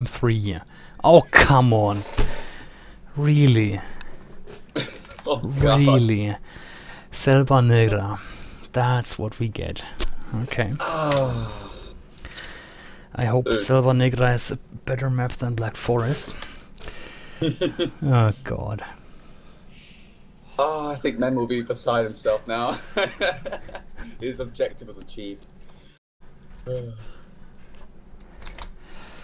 3. Oh, come on. Really? Oh, God. Really? Selva Negra. That's what we get. Okay. I hope Selva Negra is a better map than Black Forest. Oh, God. Oh, I think Men will be beside himself now. His objective was achieved. There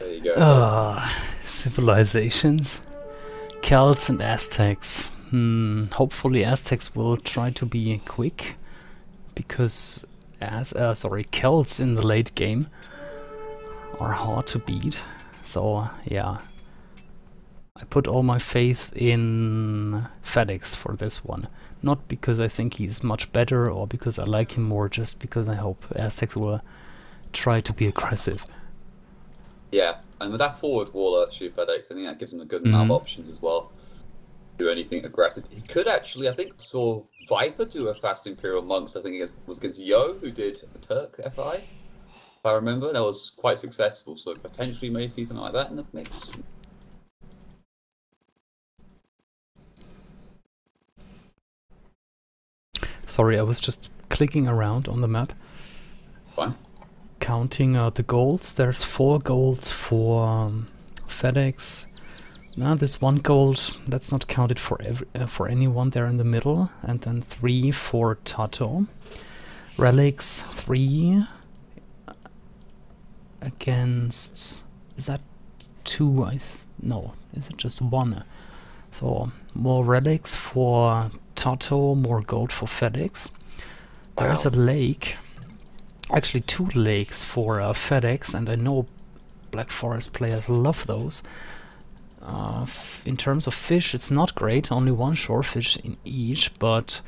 you go. Civilizations. Celts and Aztecs. Hopefully Aztecs will try to be quick, because Celts in the late game are hard to beat. So yeah, I put all my faith in Fedex for this one. Not because I think he's much better or because I like him more, just because I hope Aztecs will try to be aggressive. Yeah, and with that forward wall shoot Fedex, I think that gives him a good amount of options as well. Do anything aggressive. He could actually, I think, saw Viper do a fast Imperial Monks. I think it was against Yo, who did a Turk FI. If I remember, that was quite successful. So potentially may see something like that in the mix. Sorry, I was just clicking around on the map. Fine. Counting the golds. There's 4 golds for Fedex. Now this 1 gold, that's not counted for anyone there in the middle, and then 3 for TaToH. Relics 3 against, is that 2? No, is it just 1? So more relics for TaToH, more gold for Fedex. There's a lake, actually 2 lakes for Fedex, and I know Black Forest players love those. In terms of fish, it's not great, only 1 shorefish in each, but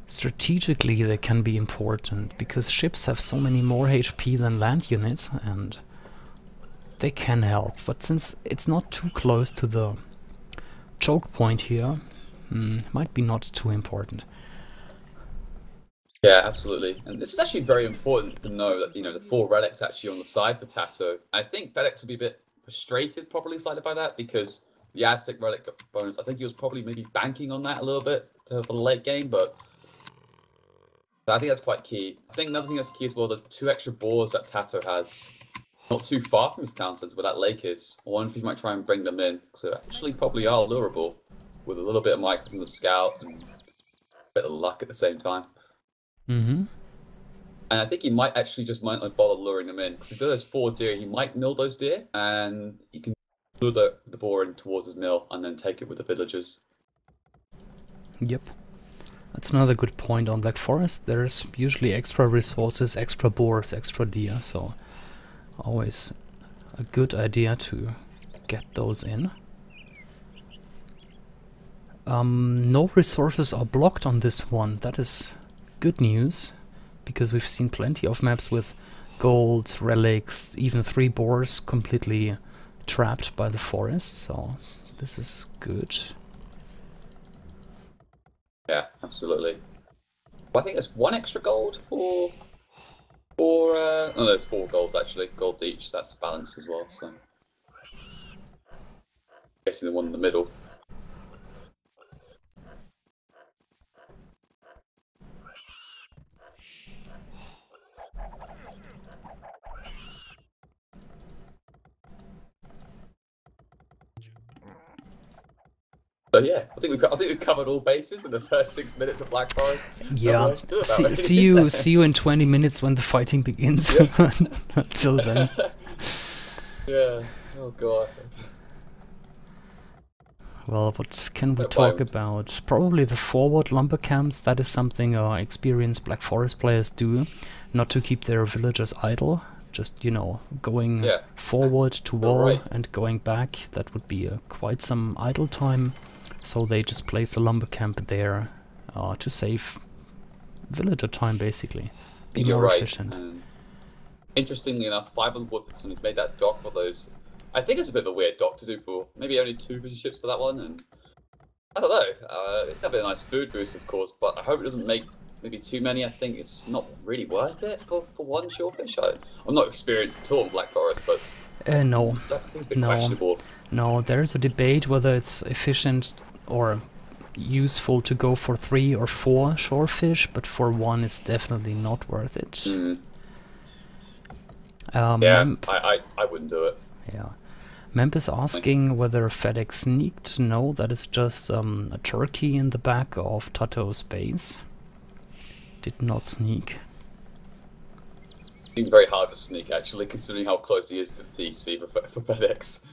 strategically they can be important, because ships have so many more HP than land units, and they can help. But since it's not too close to the choke point here, might be not too important. Yeah, absolutely. And this is actually very important to know that, you know, the 4 relics actually on the side for TaToH. I think Fedex will be a bit frustrated, probably slightly by that, because the Aztec relic bonus, I think he was probably maybe banking on that a little bit for the late game, but I think that's quite key. I think another thing that's key as well, the 2 extra boars that TaToH has, not too far from his town centre where that lake is. I wonder if he might try and bring them in, so actually probably are lurable with a little bit of mic from the scout and a bit of luck at the same time. And I think he might actually just might not bother luring them in, because if there's 4 deer, he might mill those deer, and he can lure the boar in towards his mill and then take it with the villagers. Yep. That's another good point on Black Forest. There's usually extra resources, extra boars, extra deer, so always a good idea to get those in. No resources are blocked on this one. That is good news, because we've seen plenty of maps with golds, relics, even 3 boars completely trapped by the forest, so this is good. Yeah, absolutely. Well, I think there's 1 extra gold for no, there's 4 golds actually, gold each, so that's balanced as well, so guessing the one in the middle. So yeah, I think we've covered all bases in the first 6 minutes of Black Forest. Yeah, see you in 20 minutes when the fighting begins. Yeah. Until then. Yeah. Oh god. Well, what can we talk about? Probably the forward lumber camps. That is something experienced Black Forest players do, not to keep their villagers idle. Just, you know, going forward to wall and going back. That would be quite some idle time. So they just place the lumber camp there to save villager time, basically. Be more efficient. Interestingly enough, 500 Woodson has made that dock for those. I think it's a bit of a weird dock to do for maybe only 2 vision ships for that one, and I don't know. It'd be a nice food boost, of course, but I hope it doesn't make maybe too many. I think it's not really worth it for 1 shorefish. I'm not experienced at all in Black Forest, but No, I think it's a bit no, questionable. no. There's a debate whether it's efficient or useful to go for 3 or 4 shorefish, but for 1 it's definitely not worth it. Mm. Yeah, Memp, I wouldn't do it. yeah. Memp is asking whether Fedex sneaked. No, that is just a turkey in the back of TaToH's base. Did not sneak. It's very hard to sneak, actually, considering how close he is to the TC for Fedex.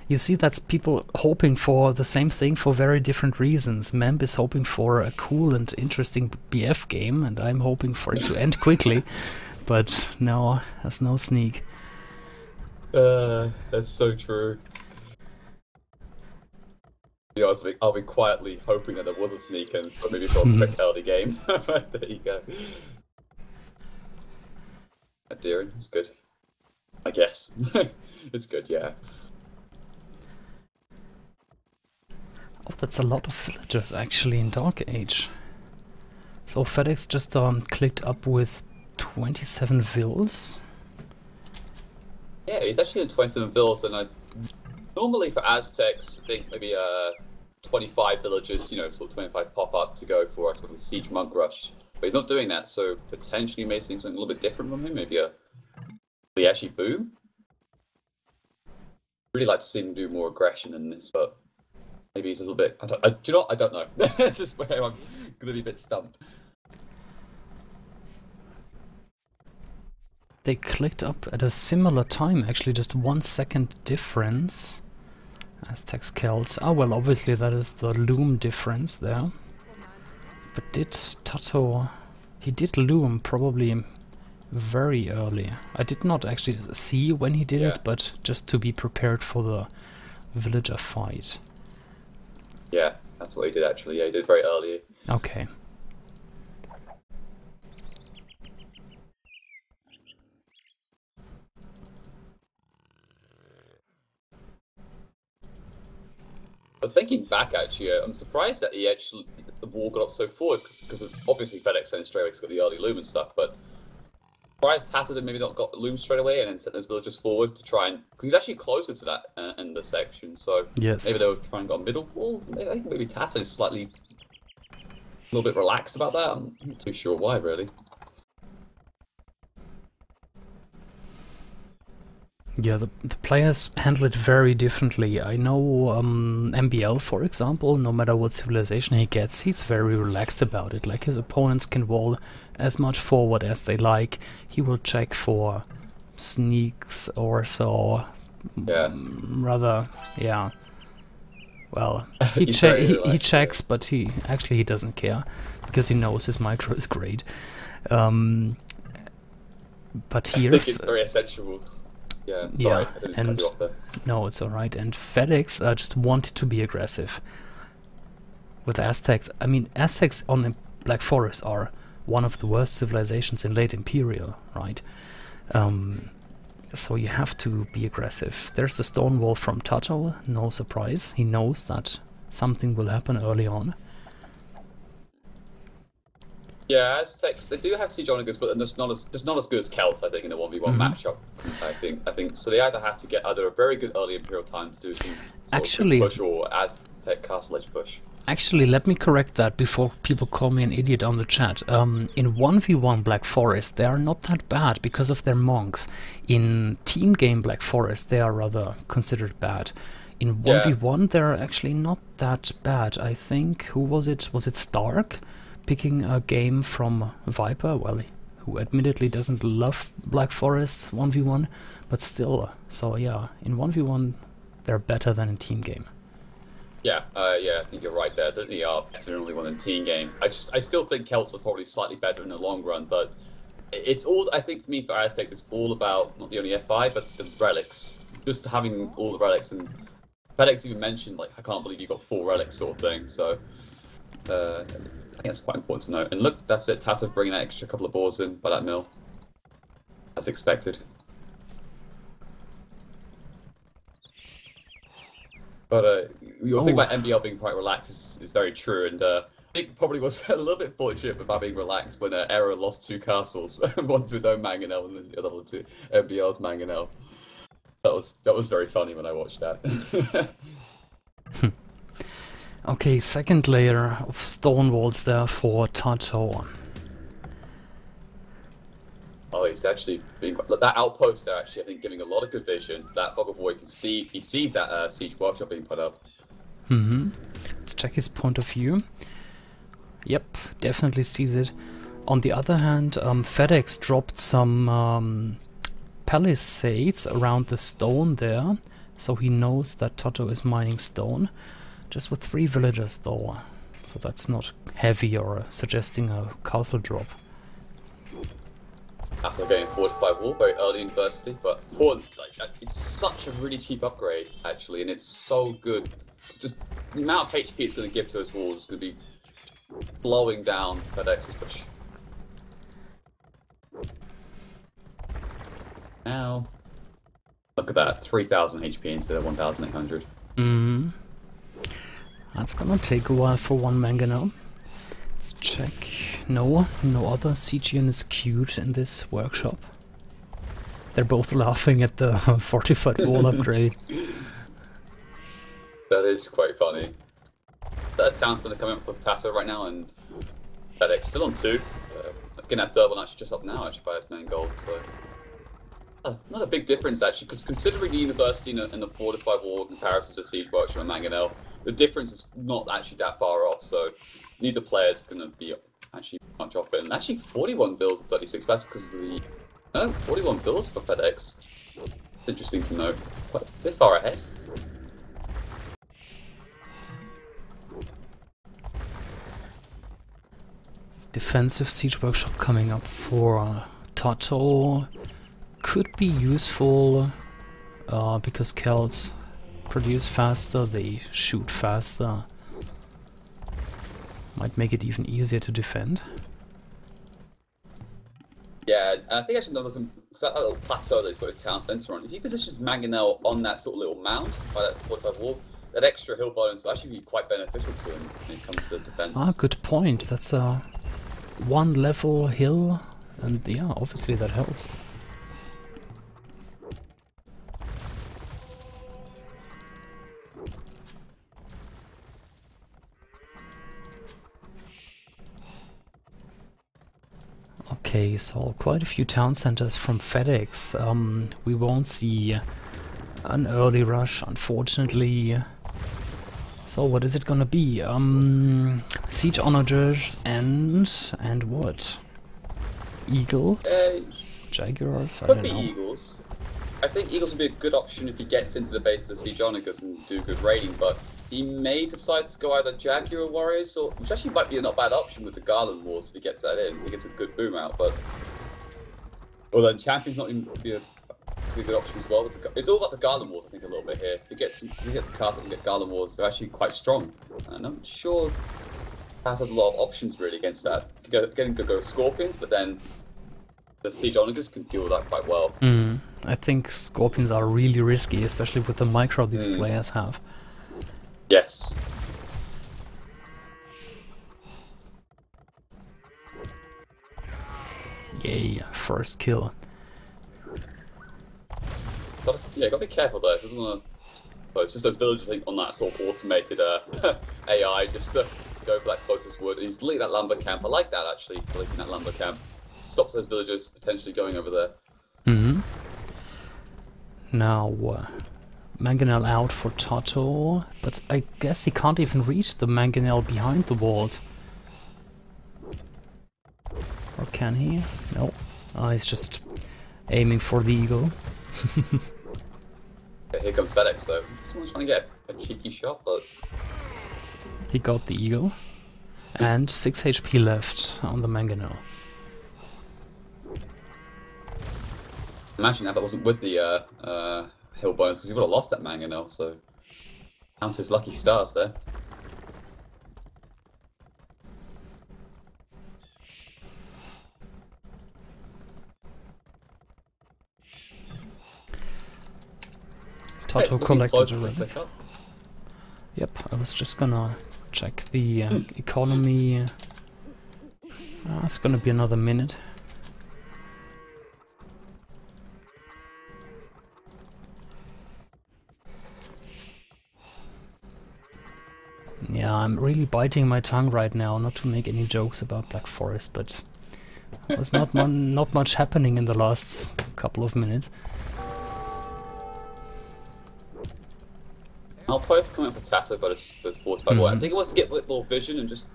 You see, that's people hoping for the same thing for very different reasons. Memp is hoping for a cool and interesting BF game, and I'm hoping for it to end quickly. But no, there's no sneak. That's so true. You know, I'll be quietly hoping that there was a sneak and maybe for a quick early game. But there you go. Adhering, it's good. I guess. It's good, yeah. Oh, that's a lot of villagers actually in Dark Age. So Fedex just clicked up with 27 vills. Yeah, he's actually in 27 villas, and normally for Aztecs, I think maybe 25 villagers, you know, sort of 25 pop up to go for a sort of siege monk rush. But he's not doing that, so potentially you may see something a little bit different from him. Maybe he actually boom. Really like to see him do more aggression in this, but maybe he's a little bit. Do you know what? I don't know. This is where I'm gonna be a bit stumped. They clicked up at a similar time, actually, just 1 second difference. Aztecs Celts. Ah, well, obviously that is the loom difference there. But did TaToH... He did loom probably very early. I did not actually see when he did it, but just to be prepared for the villager fight. Yeah, that's what he did actually. Yeah, he did very early. Okay. But thinking back, actually, I'm surprised that the war got up so forward because obviously Fedex sent straight away, 'cause it's got the early loom and stuff. But surprised TaToH had maybe not got loom straight away and then sent those villagers forward to try and because he's actually closer to that end of the section. So yes, maybe they were trying to go middle wall. I think maybe TaToH is slightly a little bit relaxed about that. I'm not too sure why, really. Yeah, the players handle it very differently. I know MBL, for example, no matter what civilization he gets, he's very relaxed about it. Like, his opponents can wall as much forward as they like. He will check for sneaks or so. Yeah. Rather, yeah. Well, he checks, but he doesn't care, because he knows his micro is great. But here... I think it's very essential. Yeah, sorry, I didn't cut you off there. No, it's alright. And Fedex just wanted to be aggressive with Aztecs. I mean, Aztecs on the Black Forest are one of the worst civilizations in late Imperial, right? So you have to be aggressive. There's a stone wall from TaToH, no surprise. He knows that something will happen early on. Yeah, Aztecs, they do have siege onagers, but they're just not as good as Celts, I think, in a 1v1 matchup. I think so. They either have to get either a very good early Imperial time to do some sort of push or Aztec castle edge push. Actually, let me correct that before people call me an idiot on the chat. In 1v1 Black Forest, they are not that bad because of their monks. In team game Black Forest, they are rather considered bad. In 1v1, they're actually not that bad. I think, who was it? Was it Stark? Picking a game from Viper, well, who admittedly doesn't love Black Forest 1v1, but still, so yeah, in 1v1 they're better than in team game. Yeah, I think you're right there. They are better in only one in team game. I still think Celts are probably slightly better in the long run, but it's all, I think for me, for Aztecs, it's all about not the only FI, but the relics. Just having all the relics, and Fedex even mentioned, like, I can't believe you got 4 relics sort of thing, so I think that's quite important to know. And look, that's it. TaToH bringing that extra couple of boars in by that mill, as expected. But your thing about MBL being quite relaxed is very true. And think probably was a little bit fortunate about being relaxed when Era lost 2 castles, one to his own Mangonel and then the other one to MBL's Mangonel. That was very funny when I watched that. Okay, second layer of stone walls there for TaToH. Oh, he's actually being that outpost there. Actually, I think giving a lot of good vision. That Bog of War can see. He sees that siege workshop being put up. Let's check his point of view. Yep, definitely sees it. On the other hand, Fedex dropped some palisades around the stone there, so he knows that TaToH is mining stone. Just with 3 villagers though, so that's not heavy or suggesting a castle drop. Castle getting fortified wall very early in University, but important. Like, it's such a really cheap upgrade actually, and it's so good. It's just the amount of HP it's going to give to those walls is going to be blowing down Fedex's push. Now, look at that, 3,000 HP instead of 1,800. That's gonna take a while for one Mangonel. Let's check. No other siege units queued in this workshop. They're both laughing at the fortified wall upgrade. That is quite funny. That town center coming up with TaToH right now, and Fedex still on 2. Getting that third one actually just up now, actually by his main gold. So not a big difference actually, because considering the university and the fortified wall in comparison to siege workshop and Mangonel, the difference is not actually that far off. So neither player is going to be actually much off it. And actually 41 bills and 36 best because of the 41 bills for Fedex. Interesting to note. Quite a bit far ahead. Defensive siege workshop coming up for TaToH. Could be useful because Celts produce faster, they shoot faster. Might make it even easier to defend. Yeah, and I think actually another thing, because that little plateau that he's got his town centre on, if he positions Mangonel on that sort of little mound by that fortified wall, that extra hill bonus will actually be quite beneficial to him when it comes to defence. Ah, good point. That's a 1 level hill, and yeah, obviously that helps. Okay, so quite a few town centers from Fedex. We won't see an early rush, unfortunately. So what is it gonna be? Siege onagers and what? Eagles? Jaguars? I Could don't be know. Eagles. I think Eagles would be a good option if he gets into the base of the siege onagers and do good raiding, but he may decide to go either Jaguar Warriors, or which actually might be a not bad option with the Garland Wars if he gets that in. He gets a good boom out, but well then Champion's not even be a good option as well. It's all about the Garland Wars, I think, a little bit here. If he gets a cast up and get Garland Wars, they're actually quite strong. And I'm sure Pat has a lot of options really against that. Getting to go Scorpions, but then the siege onagers can deal with that quite well. I think Scorpions are really risky, especially with the micro these players have. Yes. Yay, first kill. Gotta be careful though. Doesn't want to. Well, it's just those villagers, I think, on that sort of automated AI, just to go for that closest wood. And he's deleting that lumber camp. I like that actually, deleting that lumber camp. Stops those villagers potentially going over there. Now, Mangonel out for TaToH, but I guess he can't even reach the Mangonel behind the walls. Or can he? No. He's just aiming for the eagle. Here comes Fedex though. Someone's trying to get a cheeky shot, but He got the eagle. And 6 HP left on the Mangonel. imagine that wasn't with the hill bonus, because he would have lost that Mangonel, so count his lucky stars there. TaToH collected a relic. Yep, I was just gonna Check the economy. It's gonna be another minute. Yeah, I'm really biting my tongue right now not to make any jokes about Black Forest, but there's not much happening in the last couple of minutes. Outpost coming up with TaToH, but it's fortified. I think it wants to get a bit more vision and just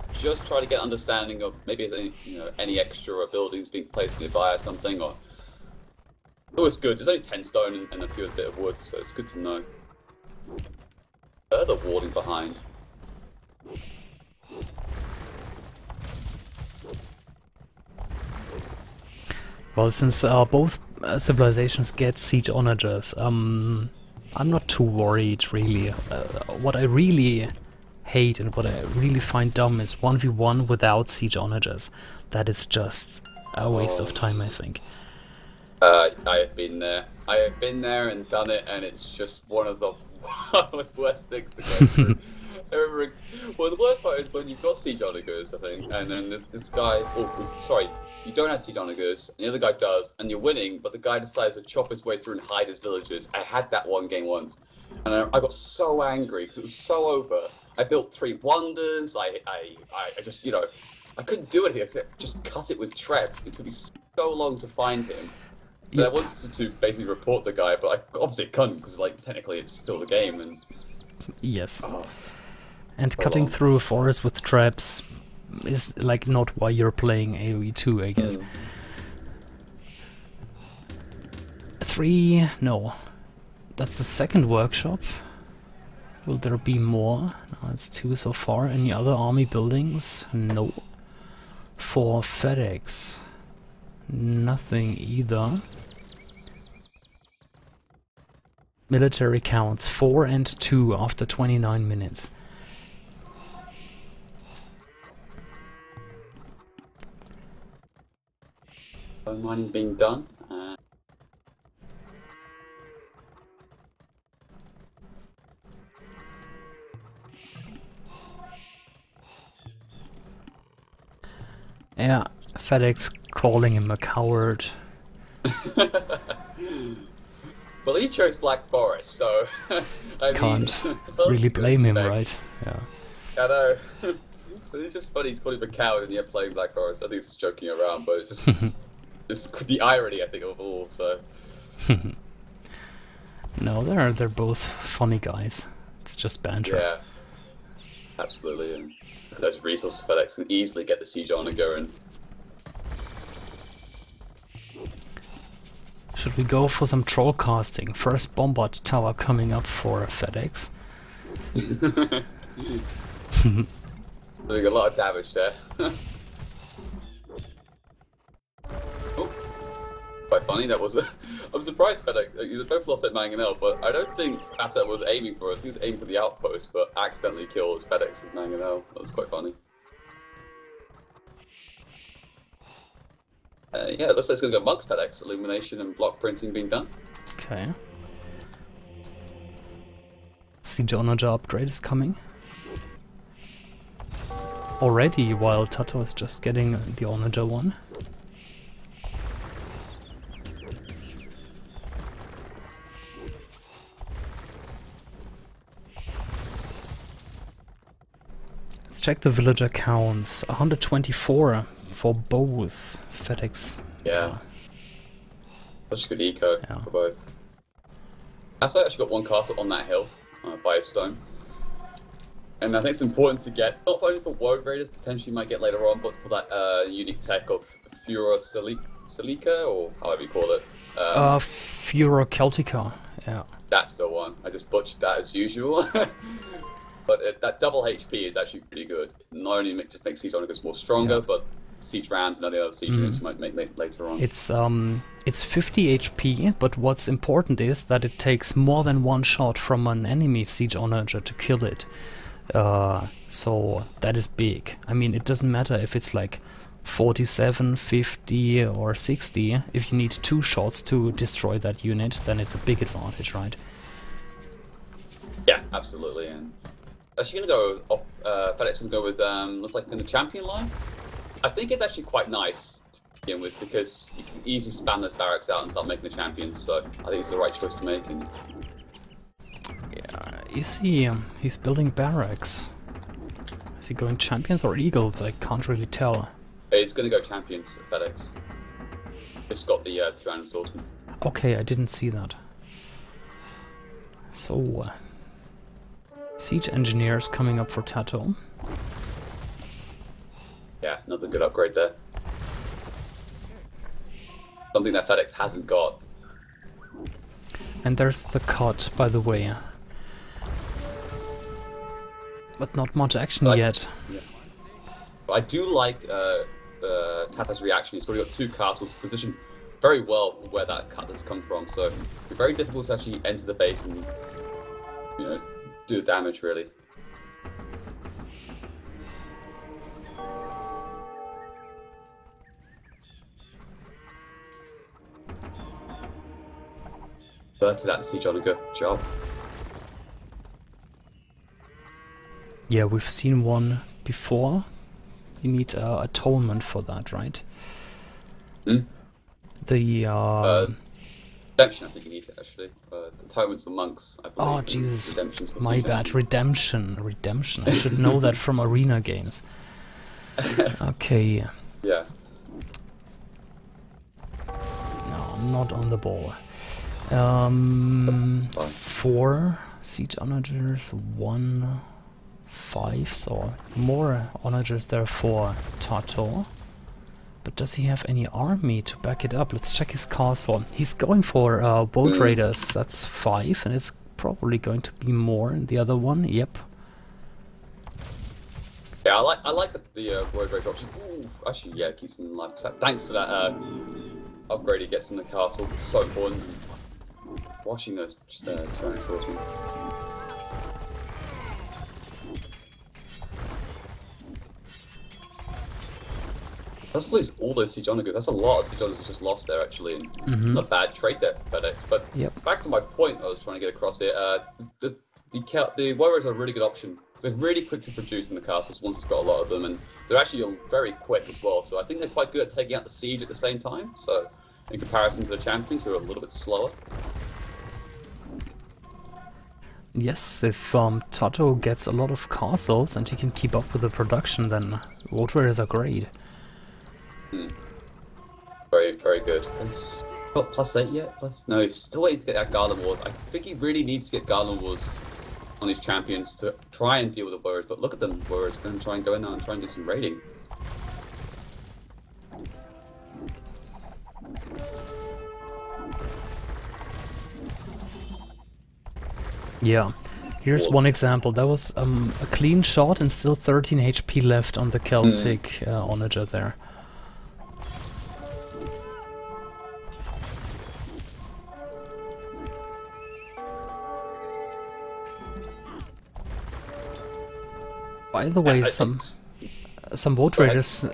try to get understanding of maybe there's any extra buildings being placed nearby or something. Or oh, it's good. There's only 10 stone and a few bit of wood, so it's good to know. Further walling behind. Well, since both civilizations get siege onagers, I'm not too worried, really. What I really hate and what I really find dumb is 1v1 without siege onagers. That is just a waste of time, I think. I have been there. I have been there and done it, and it's just one of the worst things to go through. I remember, well, the worst part is when you've got siege onagers, I think, and then this guy, sorry, you don't have siege onagers, and the other guy does, and you're winning, but the guy decides to chop his way through and hide his villagers. I had that one game once, and I got so angry because it was so over. I built 3 wonders. I just, I couldn't do anything except just cut it with traps. It took me so long to find him. But I wanted to basically report the guy, but I obviously couldn't because, like, technically it's still the game. And yes. And cutting through a forest with traps is like not why you're playing AoE 2, I guess. 3, no. That's the second workshop. Will there be more? No, it's 2 so far. Any other army buildings? No. For Fedex, nothing either. Military counts 4 and 2 after 29 minutes. Mining being done. Yeah, Fedex calling him a coward. Well, he chose Black Forest, so I can't really blame him, right? Yeah. I know. But it's just funny he's calling him a coward and yet playing Black Forest. I think he's just joking around, but it's just it's the irony, I think, of all. So. No, they're both funny guys. It's just banter. Yeah, absolutely. And those resources, Fedex can easily get the siege onager and. Should we go for some troll casting? First bombard tower coming up for Fedex. Doing a lot of damage there. Oh, quite funny. That was. I'm surprised Fedex. They both lost that mangonel, but I don't think TaToH was aiming for it. I think he was aiming for the outpost, but accidentally killed Fedex's mangonel. That was quite funny. Yeah, it looks like it's going to go amongst Fedex. Illumination and block printing being done. Okay. Siege onager upgrade is coming. Already, while TaToH is just getting the onager one. Let's check the villager counts. 124 for both Fedex. Yeah. Such a good eco for both. TaToH actually got one castle on that hill by a stone. And I think it's important to get, not only for Woad Raiders, potentially might get later on, but for that unique tech of Furor Silica, or however you call it. Furor Celtica, yeah. That's the one. I just butchered that as usual. But that double HP is actually pretty good. Not only just makes siege onagers more stronger, but siege rams and other siege units you might make later on. It's 50 HP, but what's important is that it takes more than one shot from an enemy siege onager to kill it. So that is big. I mean, it doesn't matter if it's like 47, 50 or 60. If you need 2 shots to destroy that unit, then it's a big advantage, right? Yeah, absolutely. And Actually gonna go. Fedex gonna go with looks like in the champion line. I think it's actually quite nice to begin with because you can easily spam those barracks out and start making the champions. So I think it's the right choice to make. And yeah, is he? He's building barracks. Is he going champions or eagles? I can't really tell. it's gonna go champions. Fedex. It's got the 200 swordsman. Okay, I didn't see that. So, siege engineers coming up for TaToH. Yeah, another good upgrade there. Something that Fedex hasn't got. And there's the cut, by the way. But not much action yet. Yeah. But I do like TaToH's reaction. He's already got 2 castles positioned very well where that cut has come from. So it's very difficult to actually enter the base and do the damage really. Burted that siege on a good job. Yeah, we've seen one before. You need atonement for that, right? Hmm? The Redemption, I think you need it actually. Atonements for monks, I believe. oh Jesus, For my siege bad. engines. Redemption. I should know that from arena games. Okay. Yeah. No, I'm not on the ball. That's fine. 4 siege onagers, 1, 5, so more onagers there for TaToH. But does he have any army to back it up? Let's check his castle. He's going for boat raiders, that's 5, and it's probably going to be more in the other one, yep. Yeah, I like the word rate option. Ooh, actually, yeah, it keeps them alive. Thanks to that upgrade he gets from the castle, it's so important. Watching those just 200 swordsmen. Let's lose all those siege onagers. That's a lot of siege onagers just lost there actually, and not a bad trade there for Fedex. But back to my point I was trying to get across here. The warriors are a really good option. They're really quick to produce in the castles once it's got a lot of them, and they're actually very quick as well. So I think they're quite good at taking out the siege at the same time. So in comparison to the champions who are a little bit slower. Yes, if TaToH gets a lot of castles and he can keep up with the production, then boat raiders are great. Very, very good. Has got +8 yet? No, he's still waiting to get that Garland Wars. I think he really needs to get Garland Wars on his champions to try and deal with the warriors. But look at them, warriors going to try and go in there and try and do some raiding. Yeah, here's one example. That was a clean shot and still 13 HP left on the Celtic onager there. By the way, some boat raiders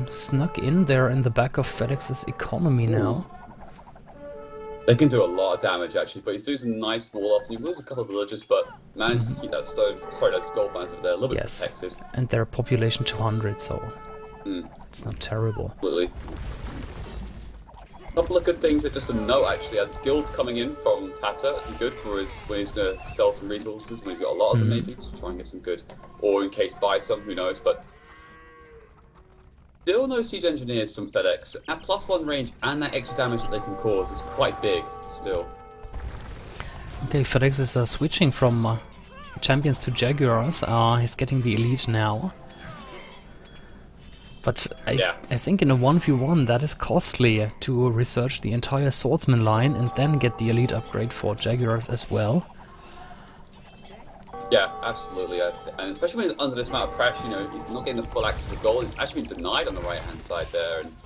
snuck in there in the back of Fedex's economy now. They can do a lot of damage actually, but he's doing some nice wall-offs. He loses a couple of villagers, but manages to keep that those gold mines over there a little bit protected. And their population 200, so it's not terrible. Absolutely. A couple of good things that just to note actually. Guilds coming in from TaToH is good for his when he's going to sell some resources when he's got a lot of them maybe to try and get some good, or in case buy some, who knows. But still no siege engineers from Fedex. At +1 range and that extra damage that they can cause is quite big still. Okay, Fedex is switching from champions to Jaguars. He's getting the elite now. But I think in a 1v1 that is costly to research the entire swordsman line and then get the elite upgrade for Jaguars as well. Yeah, absolutely. And especially when he's under this amount of pressure, he's not getting the full access to gold. He's actually been denied on the right-hand side there. And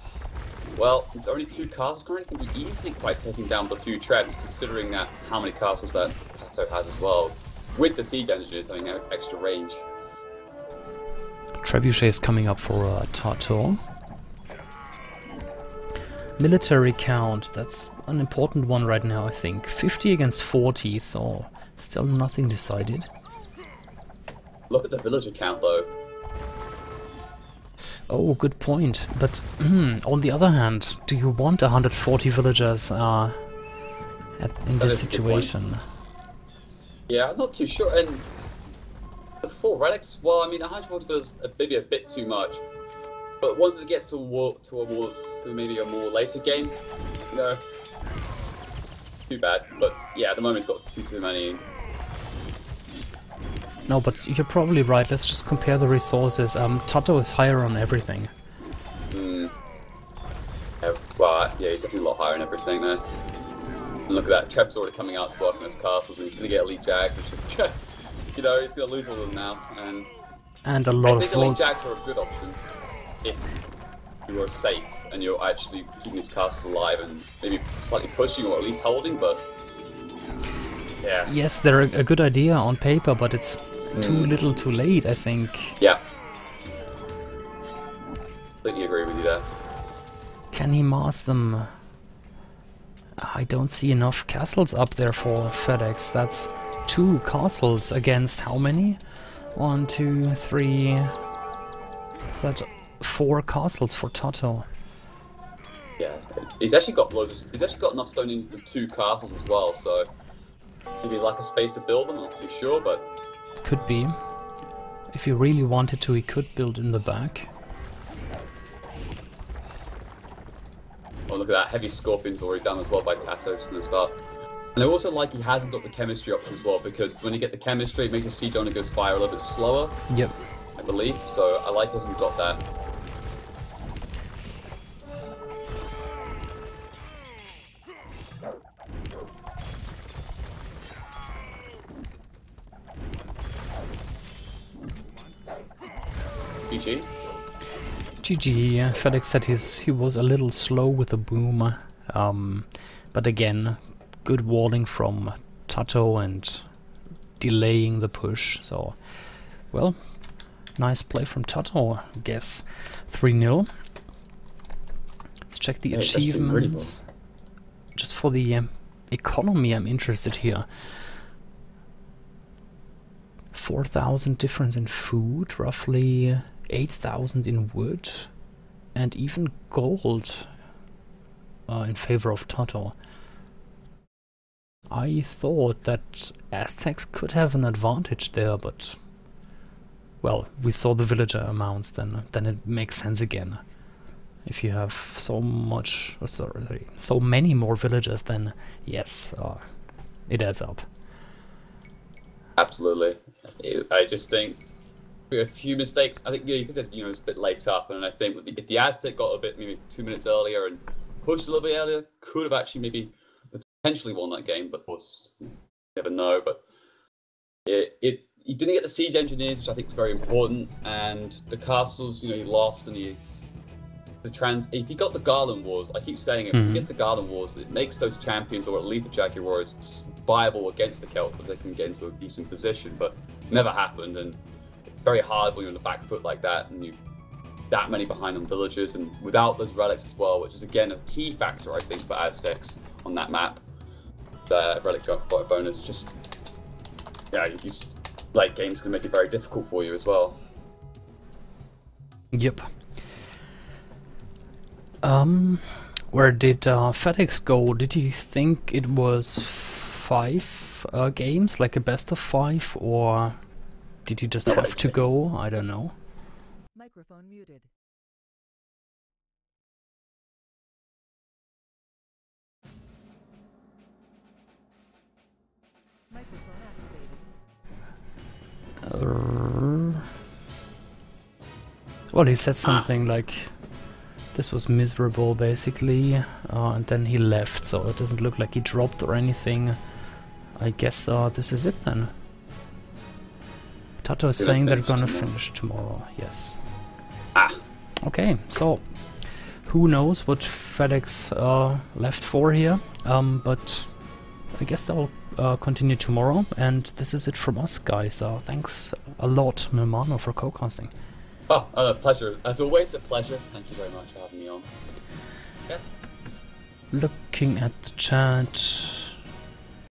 well, there are only 2 castles currently, can be easily quite taken down with a few treads, considering that how many castles that TaToH has as well, with the siege engineers having extra range. Trebuchet is coming up for TaToH. Military count, that's an important one right now, I think. 50 against 40, so still nothing decided. Look at the villager count, though. Oh, good point. But on the other hand, do you want 140 villagers in this situation? Yeah, I'm not too sure. And the 4 relics, well, I mean, 140 villagers are maybe a bit too much. But once it gets to maybe a more later game, you know, too bad. But yeah, at the moment it's got too many. No, but you're probably right. Let's just compare the resources. TaToH is higher on everything. Yeah, well, yeah, he's definitely a lot higher on everything there. And look at that, Treb's already coming out to work on his castles, and he's going to get elite jags, which, you know, he's going to lose all of them now. And a lot of floats. I think elite floats. jags are a good option if you are safe and you're actually keeping his castles alive and maybe slightly pushing or at least holding, but yeah. Yes, they're a good idea on paper, but it's too little too late, I think. Yeah. Completely agree with you there. Can he mass them? I don't see enough castles up there for Fedex. That's 2 castles against how many? 1, 2, 3... That's 4 castles for TaToH. Yeah, he's actually got loads. He's actually got enough stone in the 2 castles as well, so maybe lack of space to build them. I'm not too sure, but could be. If he really wanted to, he could build in the back. Oh, look at that. Heavy Scorpion's already done as well by TaToH. Just gonna start. And I also like he hasn't got the chemistry option as well, because when you get the chemistry, it makes your siege owner goes fire a little bit slower. Yep. I believe. So I like he hasn't got that. GG. GG. Fedex said he was a little slow with the boom, but again, good walling from TaToH and delaying the push. So, well, nice play from TaToH, I guess. 3-0. Let's check the achievements. Really well. Just for the economy, I'm interested here. 4,000 difference in food, roughly 8,000 in wood, and even gold in favor of TaToH. I thought that Aztecs could have an advantage there, but well, we saw the villager amounts, then it makes sense again. If you have so many more villagers, then yes, it adds up. Absolutely. I just think a few mistakes. I think he did it, it's a bit late up, and I think if the Aztec got a bit, maybe 2 minutes earlier and pushed a little bit earlier, could have actually maybe potentially won that game, but of course, you never know. But he didn't get the siege engineers, which I think is very important, and the castles, he lost, and if he got the Garland Wars, I keep saying it, if he gets the Garland Wars, it makes those champions, or at least the Jaguars, viable against the Celts so they can get into a decent position, but it never happened, and it's very hard when you're on the back foot like that, and you that many behind on villagers, and without those relics as well, which is again a key factor, I think, for Aztecs on that map. The relic bonus, just, yeah, late game's gonna make it very difficult for you as well. Yep. Where did Fedex go? Did you think it was 5 games, like a best of 5, or did you just have to go? I don't know. Microphone muted. Microphone activated. Well, he said something like this was miserable, basically, and then he left, so it doesn't look like he dropped or anything. I guess this is it then. TaToH is saying they're gonna finish tomorrow, yes. Okay, so who knows what Fedex left for here, but I guess they'll continue tomorrow, and this is it from us, guys. Thanks a lot, Milmano, for co-casting. Oh, pleasure. As always, a pleasure. Thank you very much for having me on. Yeah. Looking at the chat.